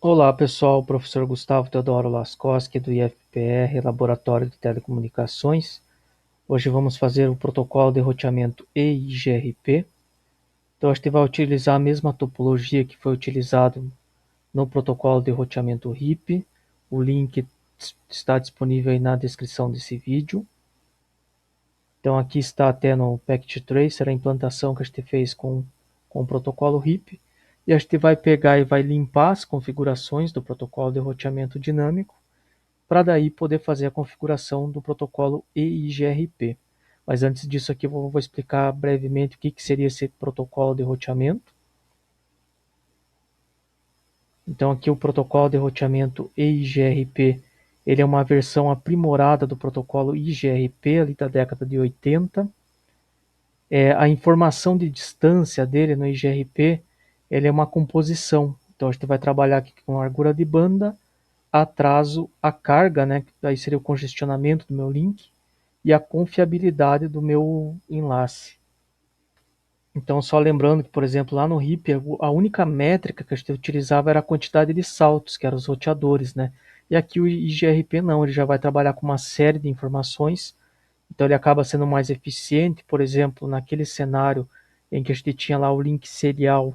Olá pessoal, professor Gustavo Teodoro Laskoski do IFPR, Laboratório de Telecomunicações. Hoje vamos fazer o protocolo de roteamento EIGRP. Então a gente vai utilizar a mesma topologia que foi utilizado no protocolo de roteamento RIP. O link está disponível aí na descrição desse vídeo. Então aqui está até no Packet Tracer a implantação que a gente fez com o protocolo RIP. E a gente vai pegar e vai limpar as configurações do protocolo de roteamento dinâmico para daí poder fazer a configuração do protocolo EIGRP. Mas antes disso aqui eu vou explicar brevemente o que seria esse protocolo de roteamento. Então aqui o protocolo de roteamento EIGRP, ele é uma versão aprimorada do protocolo IGRP ali da década de 80. A informação de distância dele no IGRP, ele é uma composição. Então a gente vai trabalhar aqui com largura de banda, atraso, a carga, né, que daí seria o congestionamento do meu link, e a confiabilidade do meu enlace. Então, só lembrando que, por exemplo, lá no RIP, a única métrica que a gente utilizava era a quantidade de saltos, que eram os roteadores, né? E aqui o IGRP não, ele já vai trabalhar com uma série de informações, então ele acaba sendo mais eficiente. Por exemplo, naquele cenário em que a gente tinha lá o link serial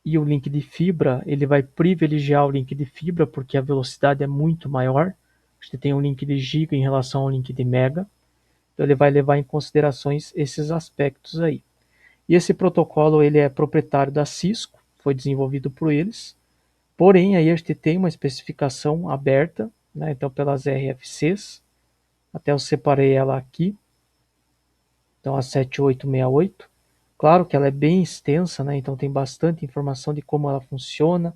e o link de fibra, ele vai privilegiar o link de fibra porque a velocidade é muito maior. A gente tem um link de giga em relação ao link de mega, então ele vai levar em considerações esses aspectos aí. E esse protocolo ele é proprietário da Cisco, foi desenvolvido por eles, porém aí a gente tem uma especificação aberta, né, então pelas RFCs, até eu separei ela aqui, então a 7868. Claro que ela é bem extensa, né, então tem bastante informação de como ela funciona,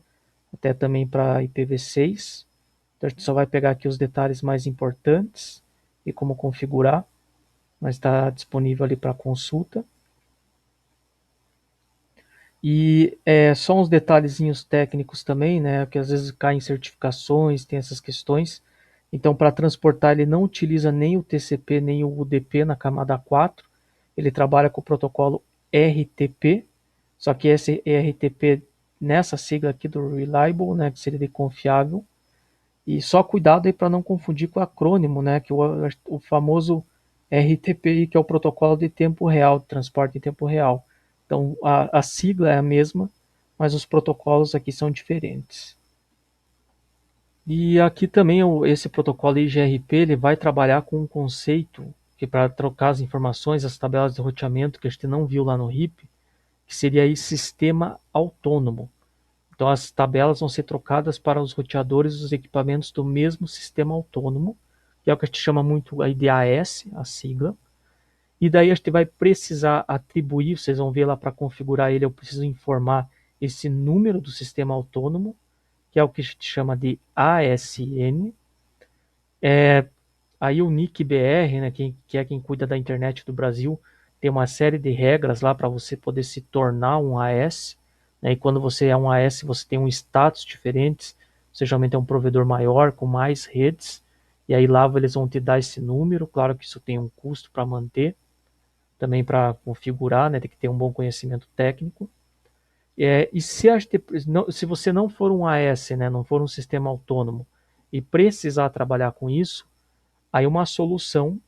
até também para IPv6. Então a gente só vai pegar aqui os detalhes mais importantes e como configurar, mas está disponível ali para consulta. E só uns detalhezinhos técnicos também, né? Que às vezes caem certificações, tem essas questões. Então, para transportar, ele não utiliza nem o TCP nem o UDP na camada 4. Ele trabalha com o protocolo RTP, só que esse RTP nessa sigla aqui do Reliable, né? Que seria de confiável. E só cuidado aí para não confundir com o acrônimo, né? Que o famoso RTP, que é o protocolo de tempo real, de transporte em tempo real. Então a sigla é a mesma, mas os protocolos aqui são diferentes. E aqui também esse protocolo IGRP ele vai trabalhar com um conceito que para trocar as informações, as tabelas de roteamento que a gente não viu lá no RIP, que seria aí sistema autônomo. Então as tabelas vão ser trocadas para os roteadores dos equipamentos do mesmo sistema autônomo, que é o que a gente chama muito aí de AS, a sigla. E daí a gente vai precisar atribuir, vocês vão ver lá para configurar ele, eu preciso informar esse número do sistema autônomo, que é o que a gente chama de ASN. Aí o NIC-BR, né, que é quem cuida da internet do Brasil, tem uma série de regras lá para você poder se tornar um AS. Né, e quando você é um AS, você tem um status diferente. Você geralmente é um provedor maior, com mais redes. E aí lá eles vão te dar esse número. Claro que isso tem um custo para manter, também para configurar, né, tem que ter um bom conhecimento técnico. E se você não for um AS, né, não for um sistema autônomo, e precisar trabalhar com isso, aí uma solução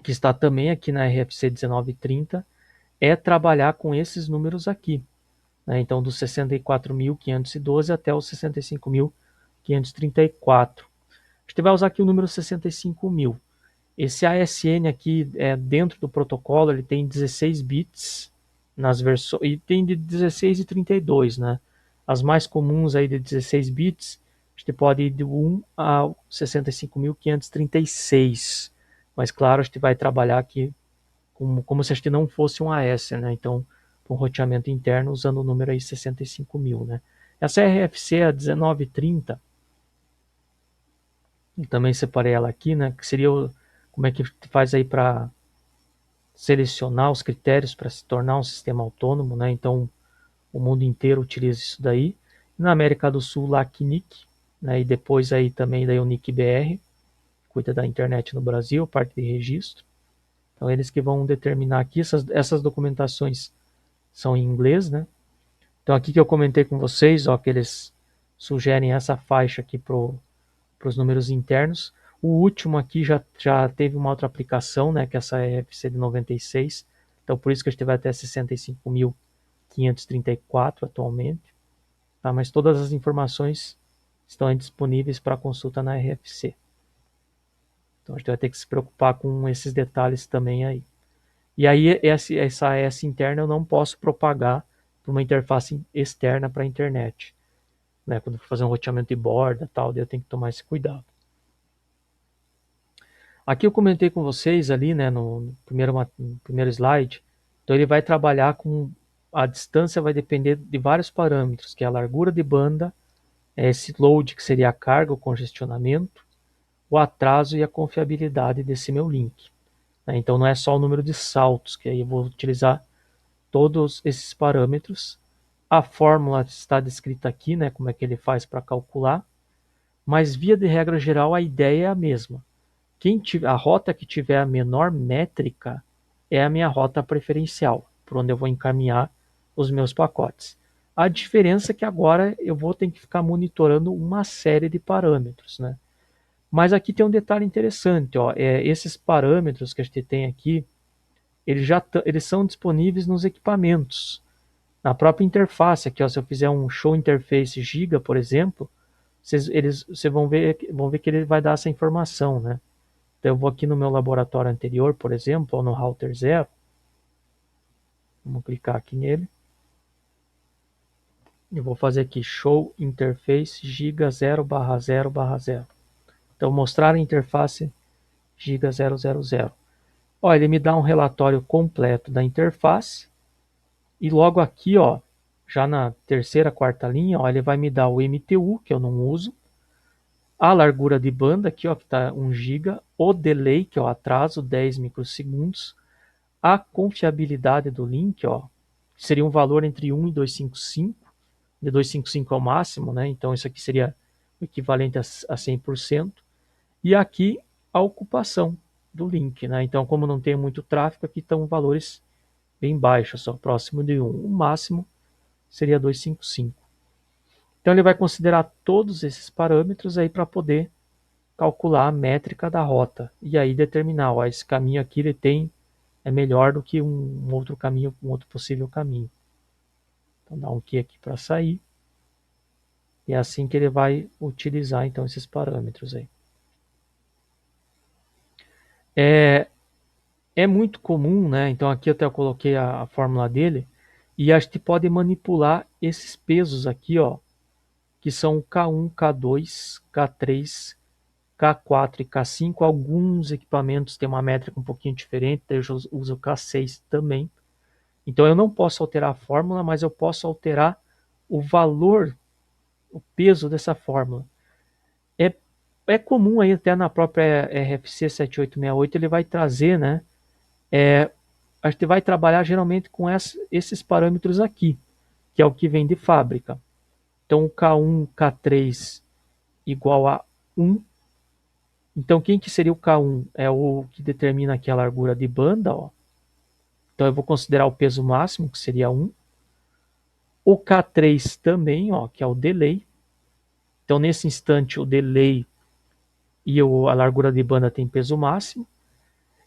que está também aqui na RFC 1930 é trabalhar com esses números aqui, né? Então dos 64.512 até os 65.534. A gente vai usar aqui o número 65.000. Esse ASN aqui dentro do protocolo, ele tem 16 bits nas versões e tem de 16 e 32, né? As mais comuns aí de 16 bits, a gente pode ir de 1 a 65.536. Mas claro, a gente vai trabalhar aqui como se a gente não fosse um AS, né? Então, com roteamento interno usando o número aí 65.000, né? Essa RFC é a 1930, eu também separei ela aqui, né? Que seria como é que faz aí para selecionar os critérios para se tornar um sistema autônomo, né? Então, o mundo inteiro utiliza isso daí. Na América do Sul, lá a CNIC, né? E depois aí também daí o NIC-BR, cuida da internet no Brasil, parte de registro. Então, eles que vão determinar aqui, essas documentações são em inglês, né? Então, aqui que eu comentei com vocês, ó, que eles sugerem essa faixa aqui para os números internos. O último aqui já teve uma outra aplicação, né, que é essa RFC de 96. Então, por isso que a gente vai até 65.534 atualmente. Tá? Mas todas as informações estão disponíveis para consulta na RFC. Então, a gente vai ter que se preocupar com esses detalhes também aí. E aí, essa AS interna eu não posso propagar para uma interface externa para a internet. Né? Quando for fazer um roteamento de borda, tal, daí eu tenho que tomar esse cuidado. Aqui eu comentei com vocês ali, né, no primeiro slide. Então ele vai trabalhar com a distância, vai depender de vários parâmetros, que é a largura de banda, esse load que seria a carga, o congestionamento, o atraso e a confiabilidade desse meu link. Né? Então não é só o número de saltos, que aí eu vou utilizar todos esses parâmetros. A fórmula está descrita aqui, né, como é que ele faz para calcular, mas via de regra geral a ideia é a mesma. A rota que tiver a menor métrica é a minha rota preferencial, por onde eu vou encaminhar os meus pacotes. A diferença é que agora eu vou ter que ficar monitorando uma série de parâmetros, né? Mas aqui tem um detalhe interessante, ó, esses parâmetros que a gente tem aqui, eles são disponíveis nos equipamentos. Na própria interface aqui, ó, se eu fizer um show interface giga, por exemplo, vocês vão ver que ele vai dar essa informação, né? Então eu vou aqui no meu laboratório anterior, por exemplo, ou no router 0. Vamos clicar aqui nele. Eu vou fazer aqui show interface giga 0/0/0. Então mostrar a interface giga 000. Ó, ele me dá um relatório completo da interface. E logo aqui, ó, já na terceira, quarta linha, ó, ele vai me dar o MTU, que eu não uso. A largura de banda aqui, ó, que está 1 GB. O delay, que é o atraso, 10 microsegundos. A confiabilidade do link, ó, seria um valor entre 1 e 255, de 255 ao máximo, né? Então isso aqui seria o equivalente a 100%. E aqui a ocupação do link, né? Então, como não tem muito tráfego, aqui estão valores bem baixos, só próximo de 1. O máximo seria 255. Então ele vai considerar todos esses parâmetros aí para poder calcular a métrica da rota e aí determinar, ó, esse caminho aqui ele é melhor do que um outro caminho, um outro possível caminho. Então dá um Q aqui para sair. E é assim que ele vai utilizar então esses parâmetros aí. É muito comum, né? Então aqui até eu coloquei a fórmula dele. E a gente pode manipular esses pesos aqui, ó, que são K1, K2, K3, K4 e K5. Alguns equipamentos têm uma métrica um pouquinho diferente, eu uso o K6 também. Então eu não posso alterar a fórmula, mas eu posso alterar o valor, o peso dessa fórmula. É comum aí até na própria RFC 7868 ele vai trazer, né? A gente vai trabalhar geralmente com esses parâmetros aqui, que é o que vem de fábrica. Então o K1, K3 igual a 1. Então quem que seria o K1? É o que determina aqui a largura de banda, ó. Então eu vou considerar o peso máximo, que seria 1. O K3 também, ó, que é o delay. Então nesse instante o delay e a largura de banda tem peso máximo.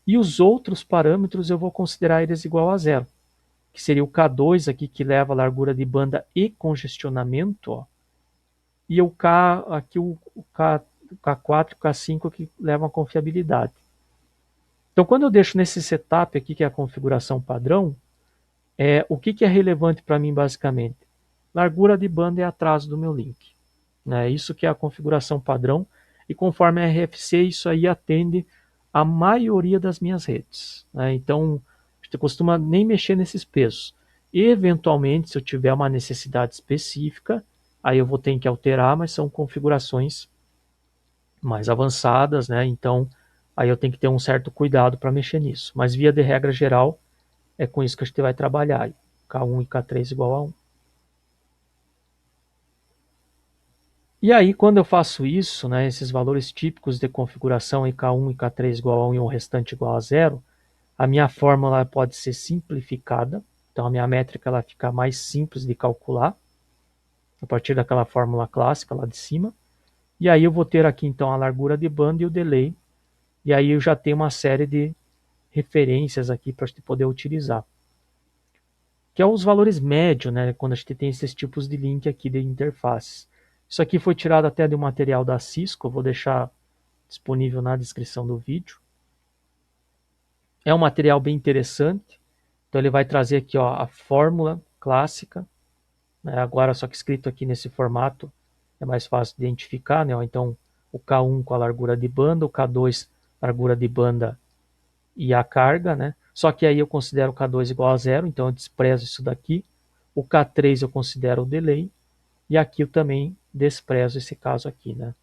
E os outros parâmetros eu vou considerar eles igual a 0, que seria o K2 aqui que leva a largura de banda e congestionamento, ó. E o K aqui o K4 e o K5 que levam a confiabilidade. Então quando eu deixo nesse setup aqui que é a configuração padrão, o que é relevante para mim basicamente? Largura de banda e atraso do meu link. Né? Isso que é a configuração padrão e conforme a RFC isso aí atende a maioria das minhas redes. Né? Então, a gente costuma nem mexer nesses pesos. Eventualmente, se eu tiver uma necessidade específica, aí eu vou ter que alterar, mas são configurações mais avançadas, né? Então, aí eu tenho que ter um certo cuidado para mexer nisso. Mas via de regra geral, é com isso que a gente vai trabalhar. K1 e K3 igual a 1. E aí, quando eu faço isso, né, esses valores típicos de configuração em K1 e K3 igual a 1 e o restante igual a 0, a minha fórmula pode ser simplificada. Então, a minha métrica ela fica mais simples de calcular. a partir daquela fórmula clássica lá de cima. E aí eu vou ter aqui então a largura de banda e o delay. E aí eu já tenho uma série de referências aqui para a gente poder utilizar. Que é os valores médios, né? Quando a gente tem esses tipos de link aqui de interfaces. Isso aqui foi tirado até de um material da Cisco, eu vou deixar disponível na descrição do vídeo. É um material bem interessante. Então ele vai trazer aqui ó, a fórmula clássica, né? Agora só que escrito aqui nesse formato é mais fácil de identificar, né? Então o K1 com a largura de banda, o K2 largura de banda e a carga, né? Só que aí eu considero o K2 igual a zero, então eu desprezo isso daqui. O K3 eu considero o delay e aqui eu também desprezo esse caso aqui, né?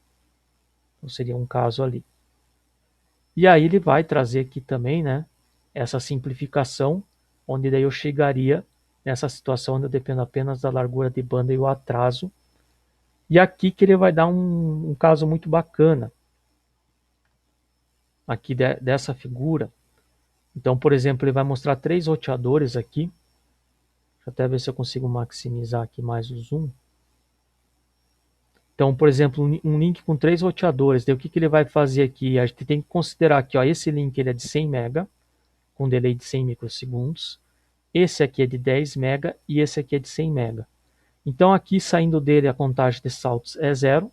Então seria um caso ali. E aí ele vai trazer aqui também, né, essa simplificação, onde daí eu chegaria nessa situação onde eu dependo apenas da largura de banda e o atraso. E aqui que ele vai dar um caso muito bacana, aqui dessa figura. Então, por exemplo, ele vai mostrar 3 roteadores aqui. Deixa eu até ver se eu consigo maximizar aqui mais o zoom. Então, por exemplo, um link com 3 roteadores. Daí o que ele vai fazer aqui? A gente tem que considerar que ó, esse link ele é de 100 MB, com delay de 100 microsegundos. Esse aqui é de 10 MB e esse aqui é de 100 MB. Então aqui saindo dele a contagem de saltos é zero,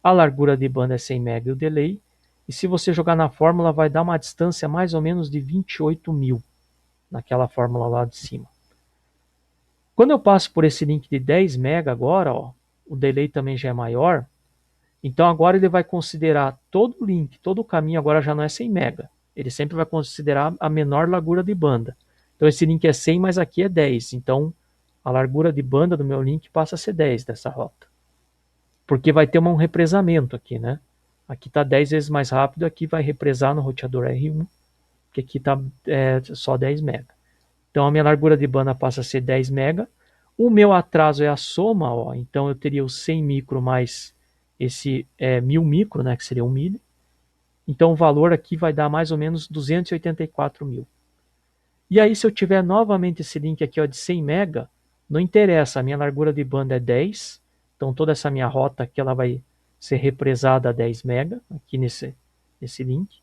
a largura de banda é 100 MB e o delay. E se você jogar na fórmula vai dar uma distância mais ou menos de 28.000 naquela fórmula lá de cima. Quando eu passo por esse link de 10 MB agora, ó, o delay também já é maior. Então agora ele vai considerar todo o link, todo o caminho agora já não é 100 MB. Ele sempre vai considerar a menor largura de banda. Então esse link é 100, mas aqui é 10. Então a largura de banda do meu link passa a ser 10 dessa rota. Porque vai ter um represamento aqui, né? Aqui está 10 vezes mais rápido, aqui vai represar no roteador R1, porque aqui está só 10 MB. Então a minha largura de banda passa a ser 10 MB. O meu atraso é a soma, ó. Então eu teria o 100 micro mais esse 1000 micro, né, que seria 1 milho. Então o valor aqui vai dar mais ou menos 284 mil. E aí se eu tiver novamente esse link aqui ó, de 100 MB, não interessa, a minha largura de banda é 10, então toda essa minha rota aqui ela vai ser represada a 10 MB, aqui nesse link.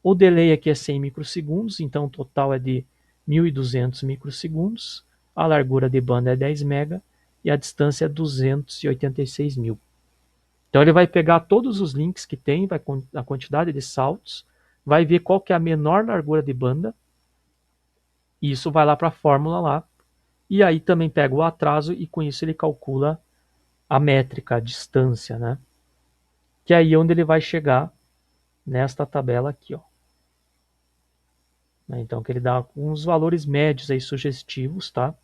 O delay aqui é 100 microsegundos, então o total é de 1.200 microsegundos. A largura de banda é 10 MB e a distância é 286 mil. Então ele vai pegar todos os links que tem, vai a quantidade de saltos, vai ver qual que é a menor largura de banda, e isso vai lá para a fórmula lá, e aí também pega o atraso e com isso ele calcula a métrica, a distância, né? Que é aí onde ele vai chegar nesta tabela aqui, ó. Então que ele dá uns valores médios aí sugestivos, tá?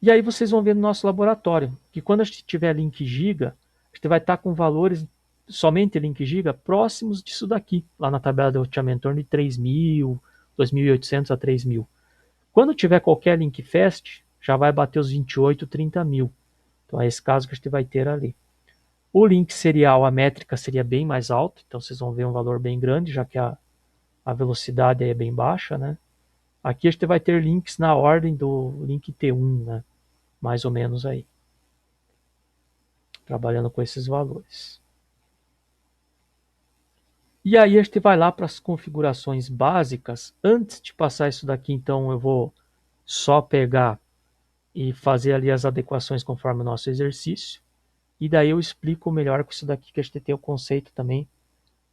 E aí vocês vão ver no nosso laboratório que quando a gente tiver link giga, a gente vai estar com valores somente link giga próximos disso daqui, lá na tabela de roteamento, em torno de 3.000, 2.800 a 3.000. Quando tiver qualquer link fast, já vai bater os 28, 30 mil. Então é esse caso que a gente vai ter ali. O link serial, a métrica seria bem mais alta, então vocês vão ver um valor bem grande, já que a velocidade é bem baixa, né? Aqui a gente vai ter links na ordem do link T1, né? Mais ou menos aí. Trabalhando com esses valores. E aí a gente vai lá para as configurações básicas. Antes de passar isso daqui, então eu vou só pegar e fazer ali as adequações conforme o nosso exercício. E daí eu explico melhor com isso daqui, que a gente tem o conceito também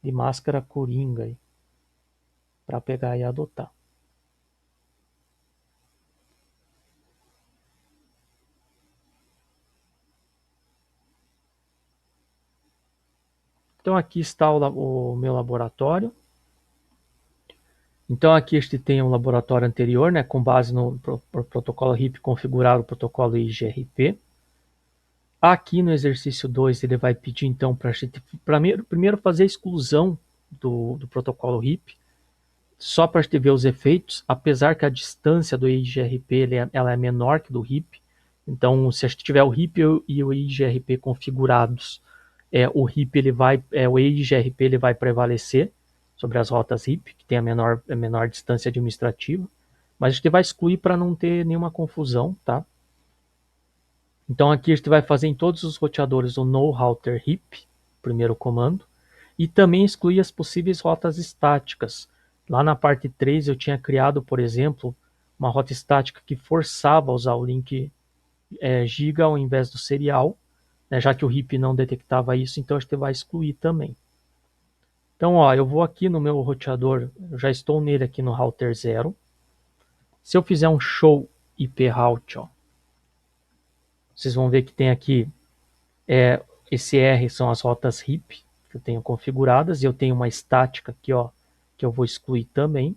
de máscara coringa para pegar e adotar. Então aqui está o meu laboratório. Então aqui a gente tem um laboratório anterior, né, com base no protocolo RIP configurar o protocolo IGRP. Aqui no exercício 2 ele vai pedir então para a gente primeiro fazer a exclusão do protocolo RIP, só para a gente ver os efeitos, apesar que a distância do IGRP ela é menor que do RIP. Então se a gente tiver o RIP e o IGRP configurados, o RIP o IGRP ele vai prevalecer sobre as rotas RIP, que tem a menor distância administrativa, mas a gente vai excluir para não ter nenhuma confusão, tá? Então aqui a gente vai fazer em todos os roteadores o no router heap, primeiro comando, e também excluir as possíveis rotas estáticas. Lá na parte 3 eu tinha criado, por exemplo, uma rota estática que forçava a usar o link giga ao invés do serial, né, já que o heap não detectava isso, então a gente vai excluir também. Então, ó, eu vou aqui no meu roteador, eu já estou nele aqui no router 0. Se eu fizer um show IP route, ó, vocês vão ver que tem aqui, esse R são as rotas RIP que eu tenho configuradas, e eu tenho uma estática aqui, ó, que eu vou excluir também.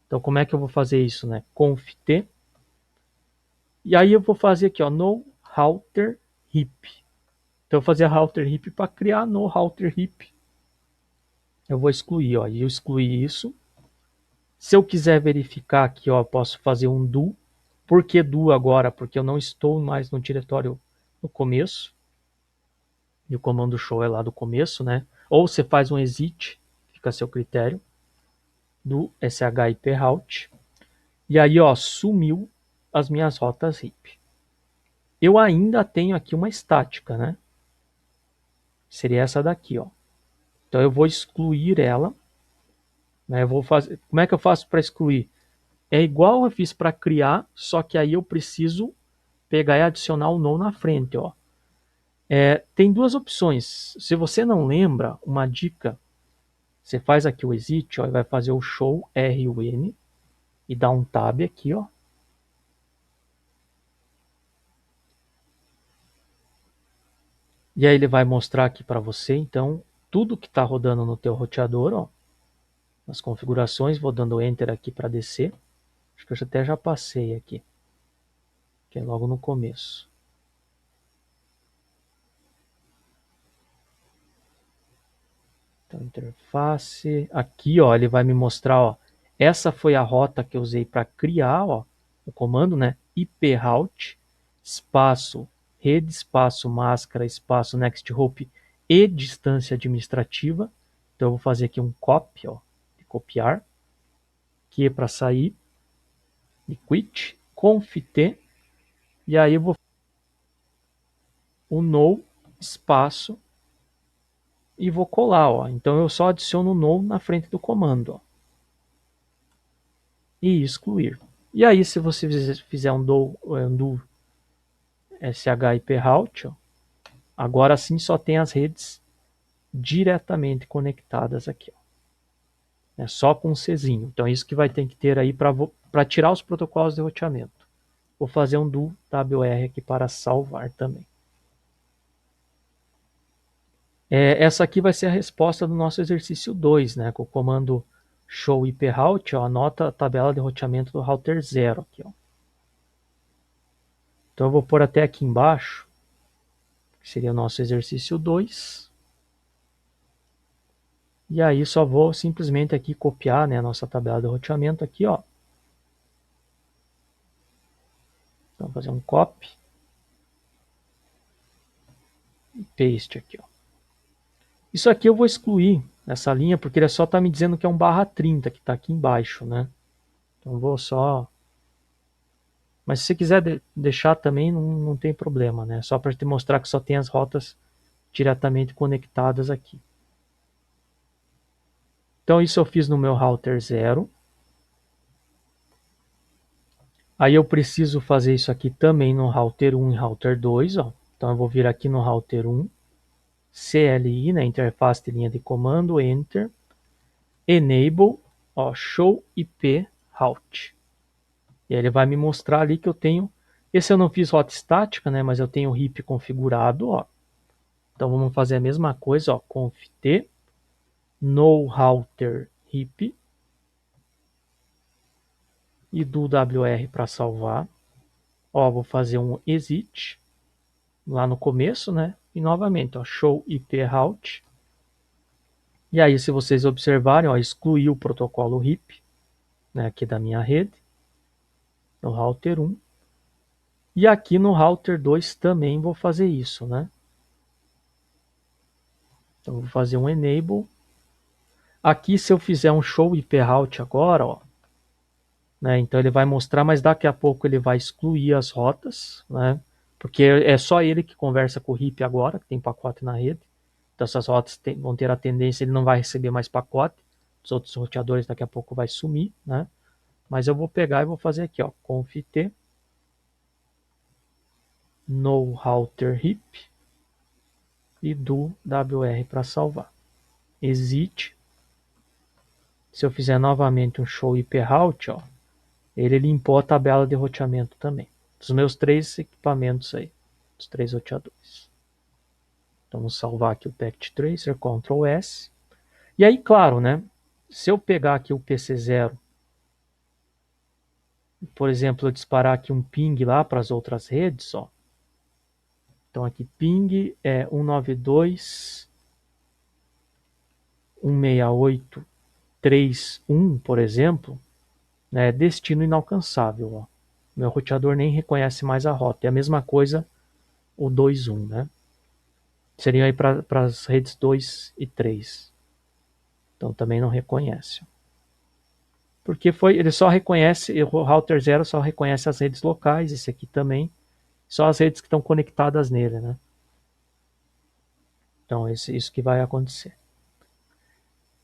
Então, como é que eu vou fazer isso, né? Conf t, e aí eu vou fazer aqui, ó, no router RIP. Então, eu vou fazer a router RIP para criar no router RIP. Eu vou excluir, ó, e eu excluí isso. Se eu quiser verificar aqui, ó, eu posso fazer um do. Por que do agora? Porque eu não estou mais no diretório no começo. E o comando show é lá do começo, né? Ou você faz um exit, fica a seu critério, do ship route. E aí, ó, sumiu as minhas rotas RIP. Eu ainda tenho aqui uma estática, né? Seria essa daqui, ó. Então eu vou excluir ela, né? Eu vou fazer. Como é que eu faço para excluir? É igual eu fiz para criar, só que aí eu preciso pegar e adicionar o no na frente, ó. Tem duas opções. Se você não lembra, uma dica, você faz aqui o exit, ó, e vai fazer o show run e dá um tab aqui, ó. E aí ele vai mostrar aqui para você, então, tudo que está rodando no teu roteador, ó. Nas configurações, vou dando enter aqui para descer. Acho que eu até já passei aqui, que é logo no começo. Então, interface. Aqui, ó, ele vai me mostrar, ó. Essa foi a rota que eu usei para criar, ó, o comando, né? IP route, espaço, rede, espaço, máscara, espaço, next hop e distância administrativa. Então, eu vou fazer aqui um copy, ó, de copiar, que é para sair, de quit, conf t, e aí eu vou o no espaço e vou colar, ó. Então eu só adiciono o no na frente do comando, ó, e excluir. E aí, se você fizer um undo ship route, ó, agora sim só tem as redes diretamente conectadas aqui, ó. É só com um Czinho. Então é isso que vai ter que ter aí para tirar os protocolos de roteamento. Vou fazer um do WR aqui para salvar também. Essa aqui vai ser a resposta do nosso exercício 2, né? Com o comando show IP route, ó, anota a tabela de roteamento do router 0 aqui, ó. Então eu vou pôr até aqui embaixo, que seria o nosso exercício 2. E aí só vou simplesmente aqui copiar, né, a nossa tabela de roteamento aqui, ó. Então vou fazer um copy e paste aqui, ó. Isso aqui eu vou excluir essa linha, porque ele só está me dizendo que é um /30, que está aqui embaixo, né? Então vou só... Mas se você quiser deixar também, não tem problema, né? Só para te mostrar que só tem as rotas diretamente conectadas aqui. Então isso eu fiz no meu router 0. Aí eu preciso fazer isso aqui também no router 1 e router 2, ó. Então eu vou vir aqui no router 1, CLI, né, interface de linha de comando, enter, enable, ó, show IP route. E aí ele vai me mostrar ali que eu tenho, esse eu não fiz rota estática, né, mas eu tenho o RIP configurado, ó. Então vamos fazer a mesma coisa, ó, conf t, no router RIP, e do WR para salvar. Ó, vou fazer um exit lá no começo, né? E novamente, ó, show IP route. E aí, se vocês observarem, ó, excluí o protocolo RIP, né, aqui da minha rede, no router 1. E aqui no router 2 também vou fazer isso, né? Então, vou fazer um enable. Aqui, se eu fizer um show IP route agora, ó, né, então ele vai mostrar, mas daqui a pouco ele vai excluir as rotas, né? porque é só ele que conversa com o RIP agora, que tem pacote na rede. Então essas rotas vão ter a tendência, ele não vai receber mais pacote, os outros roteadores daqui a pouco vai sumir, né? Mas eu vou pegar e vou fazer aqui, ó, conft no router RIP e do WR para salvar. Exit. Se eu fizer novamente um show IP route, ó, ele limpou a tabela de roteamento também. Dos meus 3 equipamentos aí, dos 3 roteadores. Então vamos salvar aqui o Packet Tracer, Ctrl S. E aí, claro, né? Se eu pegar aqui o PC0, por exemplo, eu disparar aqui um ping lá para as outras redes, ó. Então aqui ping é 192.168.3.1, por exemplo, né, destino inalcançável, ó. Meu roteador nem reconhece mais a rota. É a mesma coisa o 2.1, né? Seria aí para as redes 2 e 3. Então também não reconhece. Porque ele só reconhece, o router 0 só reconhece as redes locais, esse aqui também, só as redes que estão conectadas nele, né? Então isso que vai acontecer.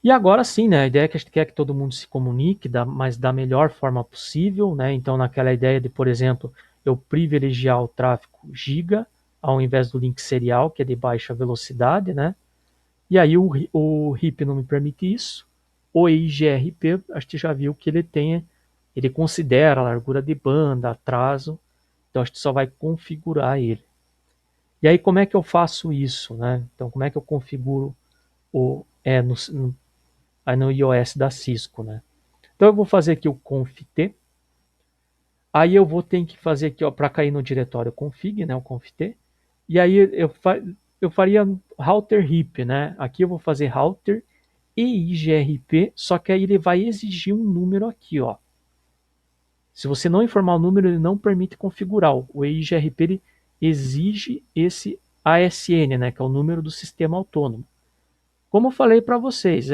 E agora sim, né? A ideia é que a gente quer que todo mundo se comunique, mas da melhor forma possível, né? Então naquela ideia de, por exemplo, eu privilegiar o tráfego giga ao invés do link serial, que é de baixa velocidade, né? E aí o RIP não me permite isso. O EIGRP, a gente já viu que ele considera a largura de banda, atraso, então a gente só vai configurar ele. E aí como é que eu faço isso, né? Então como é que eu configuro no iOS da Cisco, né? Então eu vou fazer aqui o conft, aí eu vou ter que fazer aqui, ó, para cair no diretório config, né, o conft, e aí eu faria router RIP, né? Aqui eu vou fazer router EIGRP, só que aí ele vai exigir um número aqui, ó. Se você não informar o número, ele não permite configurar. O EIGRP ele exige esse ASN, né, que é o número do sistema autônomo. Como eu falei para vocês,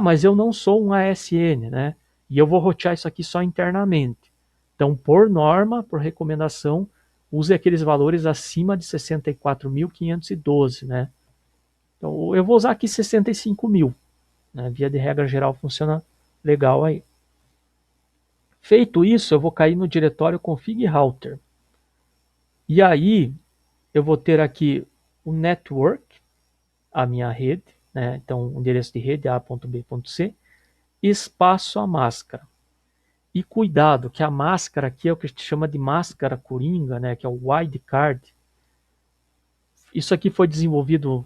mas eu não sou um ASN, né? E eu vou rotear isso aqui só internamente. Então, por norma, por recomendação, use aqueles valores acima de 64.512, né? Então, eu vou usar aqui 65.000, né? Via de regra geral funciona legal aí. Feito isso, eu vou cair no diretório config router. E aí, eu vou ter aqui o network, a minha rede, né? Então, o endereço de rede A.B.C, espaço a máscara. E cuidado, que a máscara aqui é o que a gente chama de máscara coringa, né? Que é o wildcard. Isso aqui foi desenvolvido,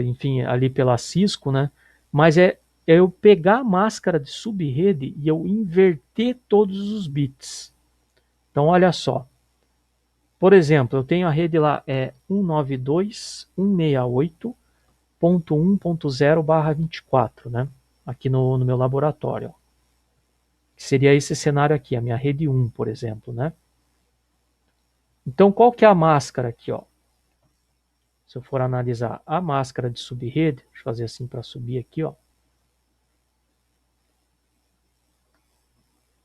enfim, ali pela Cisco, né? Mas é eu pegar a máscara de subrede e eu inverter todos os bits. Então, olha só. Por exemplo, eu tenho a rede lá, 192.168.1.0/24, né? Aqui no meu laboratório. Que seria esse cenário aqui, a minha rede 1, por exemplo, né? Então, qual que é a máscara aqui, ó? Se eu for analisar a máscara de subrede, deixa eu fazer assim para subir aqui, ó.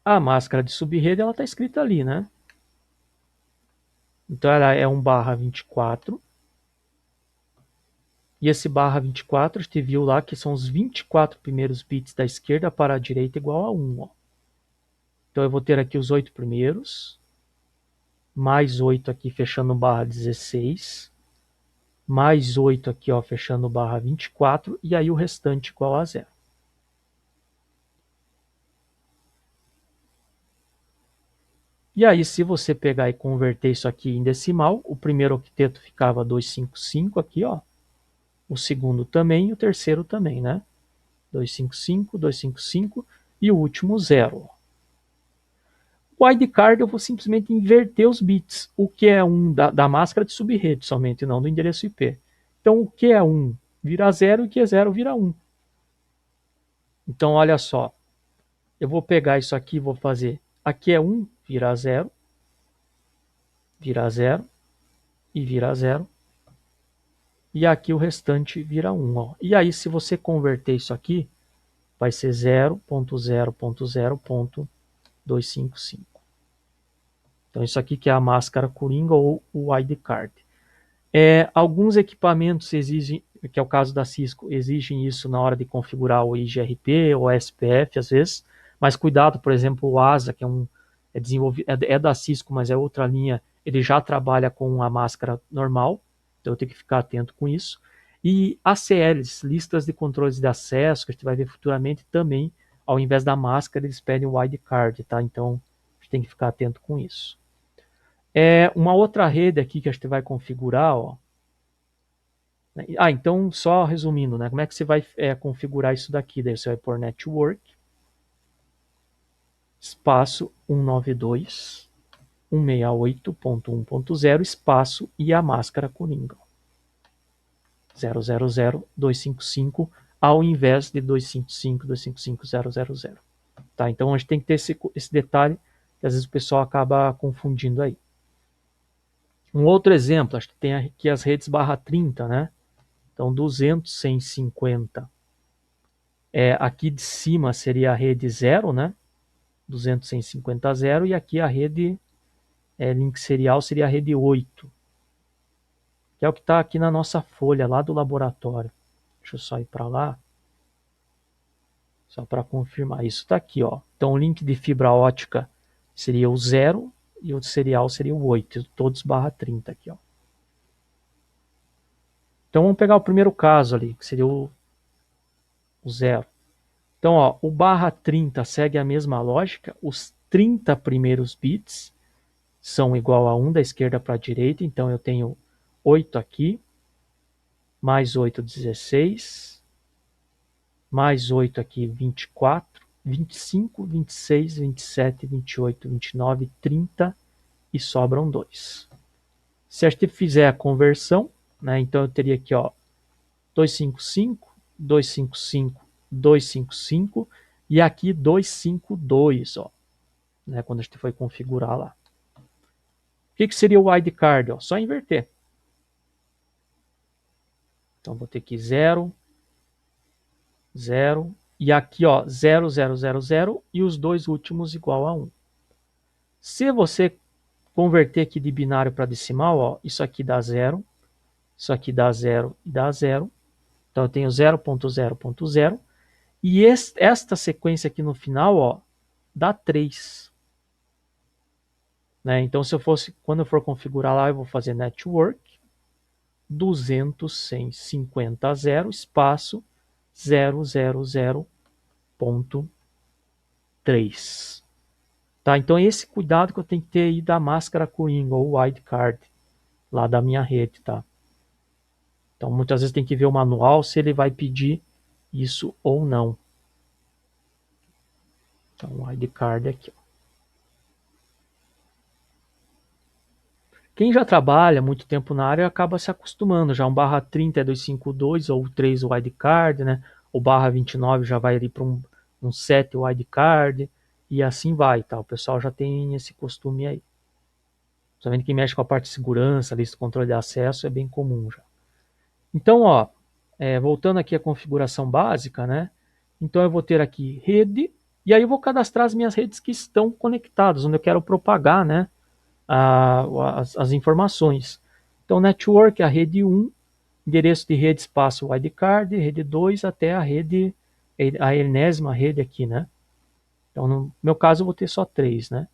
A máscara de subrede, ela está escrita ali, né? Então, ela é 1/24. E esse /24, a gente viu lá que são os 24 primeiros bits da esquerda para a direita igual a 1, ó. Então, eu vou ter aqui os 8 primeiros, mais 8 aqui fechando o /16, mais 8 aqui, ó, fechando o /24, e aí o restante igual a 0. E aí, se você pegar e converter isso aqui em decimal, o primeiro octeto ficava 255 aqui, ó. O segundo também e o terceiro também, né? 255, 255 e o último 0. O wildcard eu vou simplesmente inverter os bits. O que é 1 da máscara de subrede somente, não do endereço IP. Então, o que é 1 vira 0 e o que é 0 vira 1. Então, olha só. Eu vou pegar isso aqui e vou fazer. Aqui é 1, vira 0. Vira 0 e vira 0. E aqui o restante vira 1. Ó. E aí, se você converter isso aqui, vai ser 0.0.0.255. Então isso aqui que é a máscara Coringa ou o wildcard. Alguns equipamentos exigem, que é o caso da Cisco, exigem isso na hora de configurar o IGRP ou SPF às vezes, mas cuidado, por exemplo, o ASA, que é da Cisco, mas é outra linha, ele já trabalha com a máscara normal, então eu tenho que ficar atento com isso. E ACLs, listas de controles de acesso, que a gente vai ver futuramente também, ao invés da máscara, eles pedem o wildcard, tá? Então a gente tem que ficar atento com isso. Uma outra rede aqui que a gente vai configurar, ó. Então, só resumindo, né? Como é que você vai configurar isso daqui? Daí você vai por network, espaço 192.168.1.0, espaço e a máscara Coringa. 000.255 ao invés de 255.255.000. Tá? Então, a gente tem que ter esse detalhe, que às vezes o pessoal acaba confundindo aí. Um outro exemplo, acho que tem aqui as redes /30, né? Então, 200, 150. Aqui de cima seria a rede 0, né? 200, 150, 0. E aqui a rede link serial seria a rede 8. Que é o que está aqui na nossa folha lá do laboratório. Deixa eu só ir para lá. Só para confirmar. Isso está aqui, ó. Então, o link de fibra ótica seria o 0 e o serial seria o 8. Todos /30 aqui, ó. Então, vamos pegar o primeiro caso ali, que seria o 0. Então, ó, o /30 segue a mesma lógica. Os 30 primeiros bits são igual a 1 da esquerda para a direita. Então, eu tenho 8 aqui, mais 8, 16, mais 8 aqui, 24, 25, 26, 27, 28, 29, 30 e sobram 2. Se a gente fizer a conversão, né, então eu teria aqui, ó, 255, 255, 255 e aqui 252, ó, né, quando a gente foi configurar lá. O que seria o wildcard? Ó? Só inverter. Então vou ter que 0, 0 e aqui, ó, 0, 0, 0, 0 e os dois últimos igual a 1. Se você converter aqui de binário para decimal, ó, isso aqui dá 0, isso aqui dá 0 e dá 0. Então eu tenho 0.0.0 e esta sequência aqui no final, ó, dá 3. Né? Então, quando eu for configurar lá, eu vou fazer network 200, 100, 50, 0, espaço 000.3. Tá? Então, esse cuidado que eu tenho que ter aí da máscara Coringa ou wildcard lá da minha rede, tá? Então, muitas vezes tem que ver o manual se ele vai pedir isso ou não. Então, wildcard aqui, ó. Quem já trabalha muito tempo na área acaba se acostumando. Já um /30 é 252 ou 3 wildcard, né? O /29 já vai ali para um 7 wildcard e assim vai, tá? O pessoal já tem esse costume aí. Principalmente quem mexe com a parte de segurança, lista de controle de acesso, é bem comum já. Então, ó, voltando aqui à configuração básica, né? Então eu vou ter aqui rede e aí eu vou cadastrar as minhas redes que estão conectadas, onde eu quero propagar, né? As informações. Então, network, a rede 1, endereço de rede espaço wildcard, rede 2 até a rede, a enésima rede aqui, né? Então, no meu caso, eu vou ter só 3, né?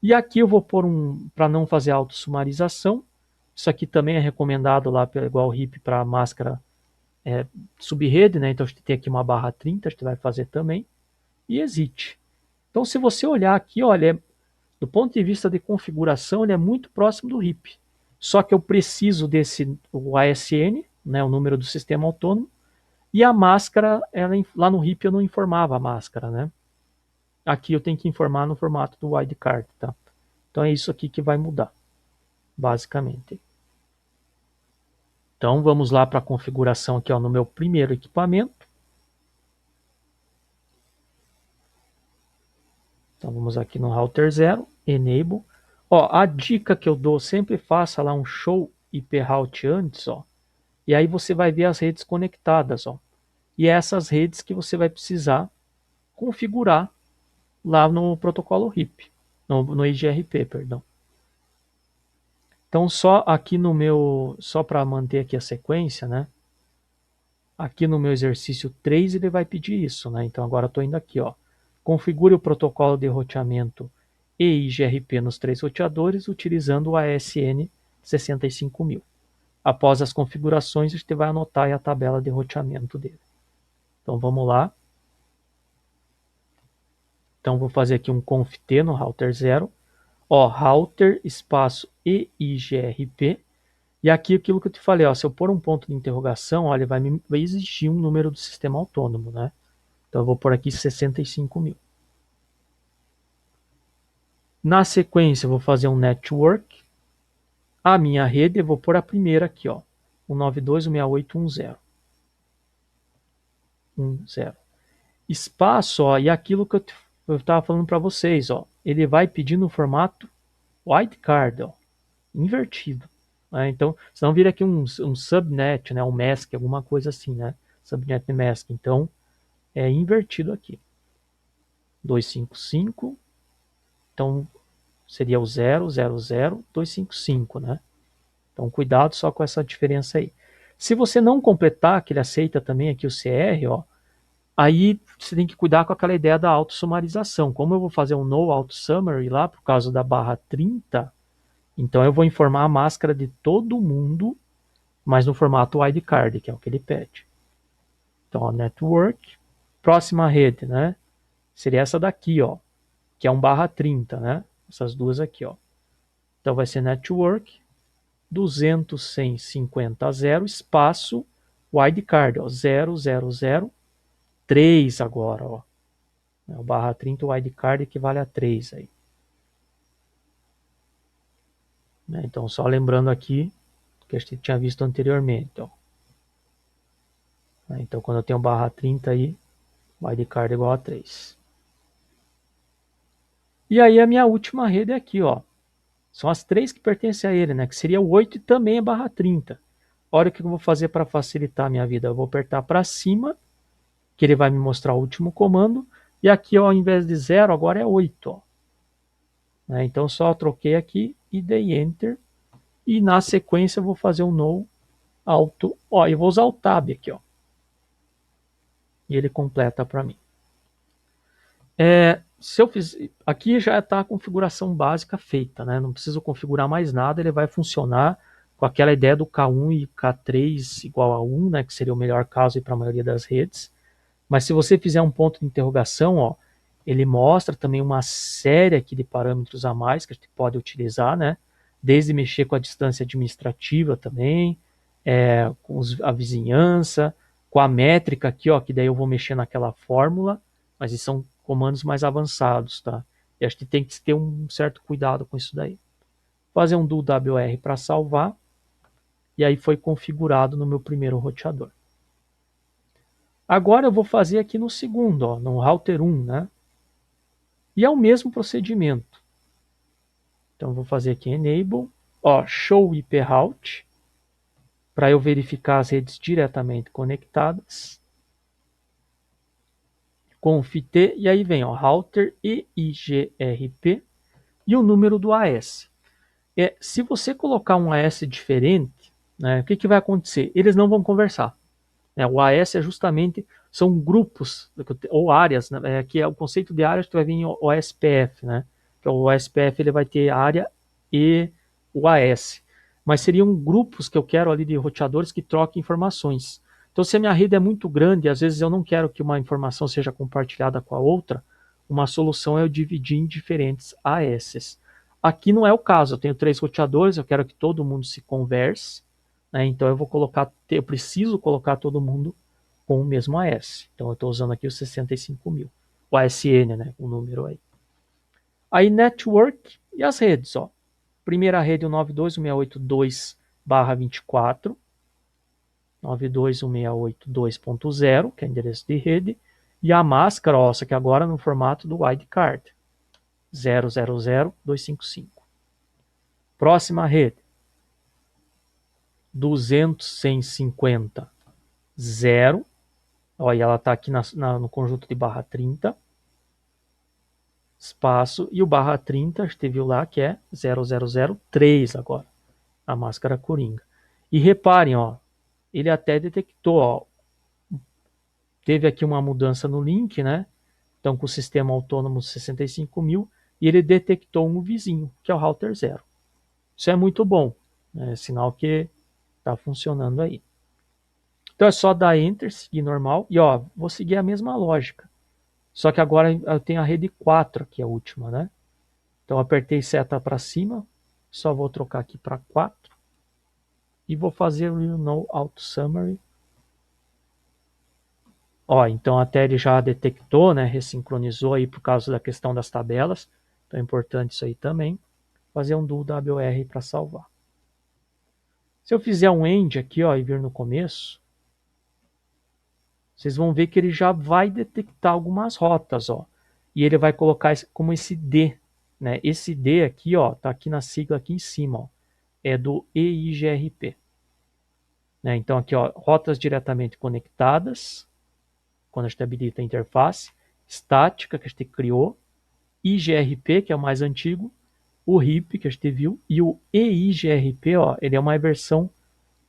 E aqui eu vou pôr para não fazer autossumarização. Isso aqui também é recomendado lá igual o RIP para máscara subrede, né? Então, a gente tem aqui uma /30, a gente vai fazer também. E exit. Então, se você olhar aqui, olha, do ponto de vista de configuração, ele é muito próximo do RIP. Só que eu preciso o ASN, né, o número do sistema autônomo, e a máscara, lá no RIP eu não informava a máscara, né? Aqui eu tenho que informar no formato do wildcard, tá? Então é isso aqui que vai mudar, basicamente. Então vamos lá para a configuração aqui, ó, no meu primeiro equipamento. Então vamos aqui no router 0, enable. Ó, a dica que eu dou, sempre faça lá um show IP route antes, ó. E aí você vai ver as redes conectadas, ó. E é essas redes que você vai precisar configurar lá no protocolo RIP, no IGRP, perdão. Então só aqui no meu, só para manter aqui a sequência, né? Aqui no meu exercício 3 ele vai pedir isso, né? Então agora eu estou indo aqui, ó. Configure o protocolo de roteamento EIGRP nos 3 roteadores utilizando o ASN 65000. Após as configurações, a gente vai anotar aí a tabela de roteamento dele. Então vamos lá. Então vou fazer aqui um conft no router 0. Ó, router espaço EIGRP. E aqui aquilo que eu te falei, ó, se eu pôr um ponto de interrogação, ó, ele vai exigir um número do sistema autônomo, né? Então eu vou pôr aqui 65.000. Na sequência, eu vou fazer um network. A minha rede, eu vou pôr a primeira aqui, ó. 192.168.10. Espaço, ó, e aquilo que eu estava falando para vocês, ó. Ele vai pedir no formato wildcard, ó, invertido. Né? Então, senão vira aqui um subnet, né? Um mask, alguma coisa assim, né? Subnet mask. Então, é invertido aqui. 255. Então, seria o 000.255, né? Então, cuidado só com essa diferença aí. Se você não completar, que ele aceita também aqui o CR, ó, aí você tem que cuidar com aquela ideia da autossumarização. Como eu vou fazer um no auto summary lá, por causa da barra 30, então eu vou informar a máscara de todo mundo, mas no formato wildcard, que é o que ele pede. Então, ó, network, próxima rede, né? Seria essa daqui, ó, que é um barra 30, né? Essas duas aqui, ó. Então vai ser network 200.150.0 espaço wildcard, ó, 0.0.0.3 agora, ó. O barra 30 wildcard equivale a 3 aí. Né? Então, só lembrando aqui que a gente tinha visto anteriormente, ó. Então, quando eu tenho barra 30 aí, wildcard igual a 3. E aí a minha última rede é aqui, ó. São as três que pertencem a ele, né? Que seria o 8 e também a barra 30. Olha o que eu vou fazer para facilitar a minha vida. Eu vou apertar para cima, que ele vai me mostrar o último comando. E aqui, ó, ao invés de 0, agora é 8. Ó. Né? Então, só troquei aqui e dei Enter. E na sequência, eu vou fazer um No Auto. Ó, eu vou usar o Tab aqui, ó. E ele completa para mim. Se eu fiz, aqui já está a configuração básica feita, né? Não preciso configurar mais nada, ele vai funcionar com aquela ideia do K1 e K3 igual a 1, né? Que seria o melhor caso para a maioria das redes. Mas se você fizer um ponto de interrogação, ó, ele mostra também uma série aqui de parâmetros a mais que a gente pode utilizar, né? Desde mexer com a distância administrativa também, com a vizinhança, com a métrica aqui, ó, que daí eu vou mexer naquela fórmula, mas esses são comandos mais avançados, tá? E a gente tem que ter um certo cuidado com isso daí. Fazer um do WR para salvar, e aí foi configurado no meu primeiro roteador. Agora eu vou fazer aqui no segundo, ó, no router 1, né? E é o mesmo procedimento. Então eu vou fazer aqui enable, ó, show IP route, para eu verificar as redes diretamente conectadas. Conft, e aí vem ó, router EIGRP e o número do AS. Se você colocar um AS diferente, né, o que vai acontecer? Eles não vão conversar. O AS é justamente, são grupos, ou áreas, né, que é o conceito de áreas que vai vir em OSPF, né? Que o OSPF ele vai ter área e o AS. Mas seriam grupos que eu quero ali de roteadores que troquem informações. Então, se a minha rede é muito grande, às vezes eu não quero que uma informação seja compartilhada com a outra, uma solução é eu dividir em diferentes AS. Aqui não é o caso, eu tenho 3 roteadores, eu quero que todo mundo se converse, né? Então eu preciso colocar todo mundo com o mesmo AS. Então eu estou usando aqui os 65.000. O ASN, né? O número aí. Aí network e as redes, ó. Primeira rede o 92.168.2/24. 92.168.2.0, que é endereço de rede. E a máscara, ó, só que agora no formato do wildcard. 0.0.0.255. Próxima rede. 200.150.0. Olha, ela está aqui no conjunto de barra 30. Espaço. E o barra 30, a gente viu lá que é 0.0.0.3 agora. a máscara coringa. E reparem, ó, ele até detectou, ó, teve aqui uma mudança no link, né? Então, com o sistema autônomo 65.000, e ele detectou um vizinho, que é o router 0. Isso é muito bom, né? É sinal que está funcionando aí. Então é só dar Enter, seguir normal, e ó, vou seguir a mesma lógica. Só que agora eu tenho a rede 4 aqui, a última, né? Então apertei seta para cima, só vou trocar aqui para 4 e vou fazer o No Auto Summary. Ó, então até ele já detectou, né, ressincronizou aí por causa da questão das tabelas. Então é importante isso aí também. Fazer um do WR para salvar. Se eu fizer um end aqui, ó, e vir no começo, vocês vão ver que ele já vai detectar algumas rotas, ó. E ele vai colocar como esse D, né? Esse D aqui, ó, tá aqui na sigla aqui em cima, ó. É do EIGRP. Né? Então aqui, ó, rotas diretamente conectadas, quando a gente habilita a interface, estática, que a gente criou, IGRP, que é o mais antigo, o RIP, que a gente viu, e o EIGRP, ó, ele é uma versão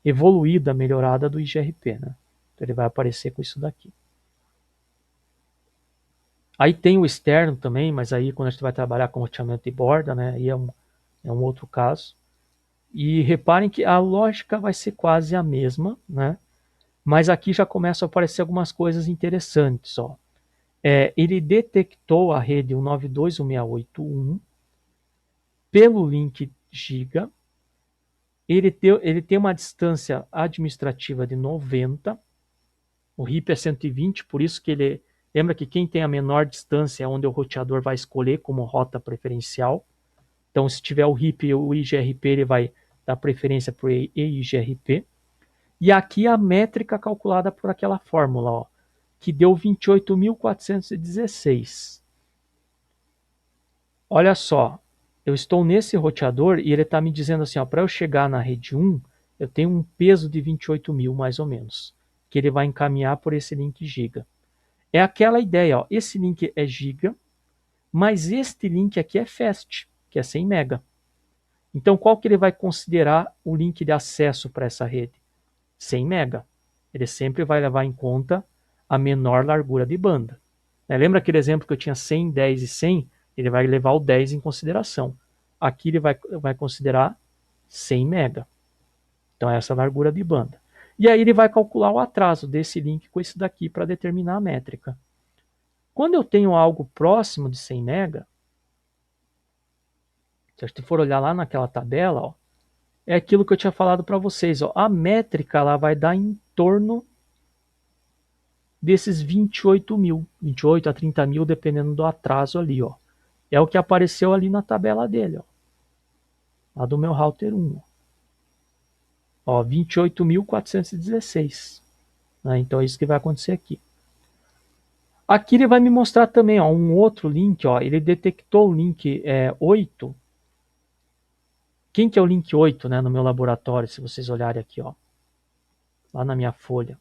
evoluída, melhorada do IGRP, né? Então ele vai aparecer com isso daqui. Aí tem o externo também, mas aí quando a gente vai trabalhar com roteamento de borda, né, aí é um outro caso. E reparem que a lógica vai ser quase a mesma, né? Mas aqui já começam a aparecer algumas coisas interessantes, ó. Ele detectou a rede 192.168.1 pelo link giga. Ele tem uma distância administrativa de 90. O RIP é 120, por isso que ele... Lembra que quem tem a menor distância é onde o roteador vai escolher como rota preferencial. Então, se tiver o RIP e o IGRP, ele vai dar preferência para o EIGRP. E aqui a métrica calculada por aquela fórmula, ó, que deu 28.416. Olha só, eu estou nesse roteador e ele está me dizendo assim, para eu chegar na rede 1, eu tenho um peso de 28.000 mais ou menos, que ele vai encaminhar por esse link giga. É aquela ideia, ó, esse link é giga, mas este link aqui é fast, que é 100 mega. Então qual que ele vai considerar o link de acesso para essa rede? 100 mega. Ele sempre vai levar em conta a menor largura de banda. Lembra aquele exemplo que eu tinha 100, 10 e 100? Ele vai levar o 10 em consideração. Aqui ele vai considerar 100 mega. Então é essa largura de banda. E aí ele vai calcular o atraso desse link com esse daqui para determinar a métrica. Quando eu tenho algo próximo de 100 mega, se a gente for olhar lá naquela tabela, ó, é aquilo que eu tinha falado para vocês. Ó, a métrica ela vai dar em torno desses 28.000, 28 a 30 mil, dependendo do atraso ali, ó. É o que apareceu ali na tabela dele, ó. Lá do meu router 1. Ó, 28.416. Né? Então é isso que vai acontecer aqui. Aqui ele vai me mostrar também, ó, um outro link, ó. Ele detectou o link 8. Quem que é o link 8, né, no meu laboratório, se vocês olharem aqui, ó. Lá na minha folha.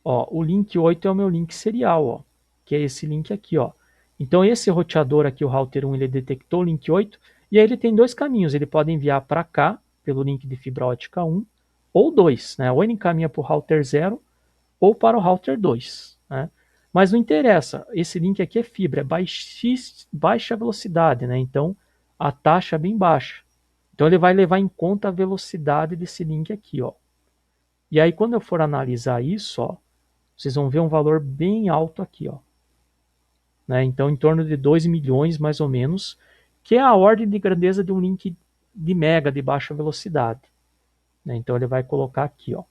Ó, o link 8 é o meu link serial, ó, que é esse link aqui, ó. Então esse roteador aqui, o router 1, ele detectou o link 8 e aí ele tem dois caminhos. Ele pode enviar para cá, pelo link de fibra ótica 1, ou 2, né? Ou ele encaminha para o router 0 ou para o router 2, né? Mas não interessa, esse link aqui é fibra, é baixa velocidade, né? Então a taxa é bem baixa. Então ele vai levar em conta a velocidade desse link aqui, ó. E aí quando eu for analisar isso, ó, vocês vão ver um valor bem alto aqui, ó. Né? Então, em torno de 2 milhões, mais ou menos, que é a ordem de grandeza de um link de mega de baixa velocidade. Né? Então, ele vai colocar aqui, ó,